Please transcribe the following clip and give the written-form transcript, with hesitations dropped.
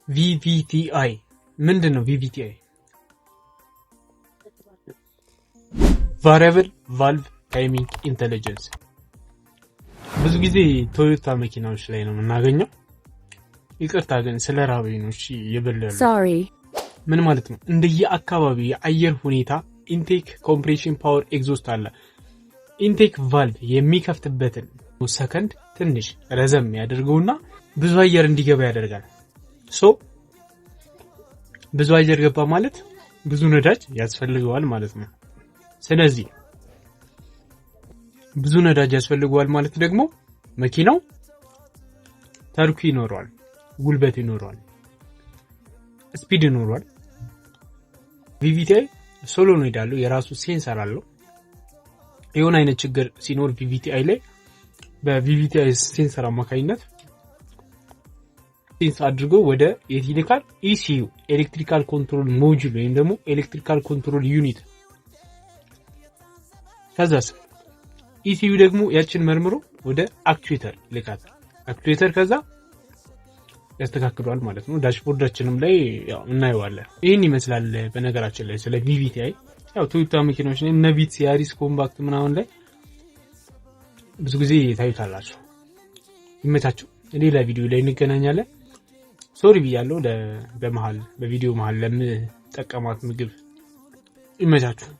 VVTI ምንድነው? VVTI ቫሪያብል ቫልቭ ታይሚንግ ኢንተለጀንስ ብዙ ጊዜ ቶዮታ መኪናዎች ላይ ነው የምናገኘው። ይቅርታ ግን ስለ ራበኝ ነው። እሺ ይበላል። ምን ማለት ነው? እንደየ አካባቢ የአየር ሁኔታ ኢንቴክ ኮምፕሬሽን ፓወር ኤግዞስት አለ። ኢንቴክ ቫልቭ የሚከፍትበትን ሰከንድ ትንሽ ረዘም ያደርገውና ብዙ አየር እንዲገባ ያደርጋል። ብዙ አየር ገባ ማለት ብዙ ነዳጅ ያስፈልገዋል ማለት ነው። ስለዚህ ብዙ ነዳጅ ያስፈልገዋል ማለት ደግሞ መኪናው ተርኩ ይኖረዋል፣ ጉልበት ይኖረዋል፣ ስፒድ ይኖረዋል። VVTI ሶሎኖይድ አለው፣ የራሱ ሴንሰር አለው። የሆነ አይነት ችግር ሲኖር VVTI ላይ በVVTI ሴንሰር አማካኝነት ሴንስ አድርጎ ወደ የቴክኒካል ECU ኤሌክትሪካል ኮንትሮል ሞጁል ወይም ደግሞ ኤሌክትሪካል ኮንትሮል ዩኒት ከዛስ ECU ደግሞ ያችን መርምሮ ወደ አክቹዌተር ልካታል። አክቹዌተር ከዛ ያስተካክሏል ማለት ነው። ዳሽቦርዳችንም ላይ ያው እናየዋለን። ይሄን ይመስላል በነገራችን ላይ ስለ VVTI። ያው ቶዮታ መኪናዎች ላይ እነ ቪትስ፣ ያሪስ፣ ኮምፓክት ምናምን ላይ ብዙ ጊዜ ታዩታላችሁ። ይመቻችሁ። ሌላ ቪዲዮ ላይ እንገናኛለን። ሶሪ ብያለሁ በቪዲዮ መሃል ለምጠቀማት ምግብ። ይመቻችሁ።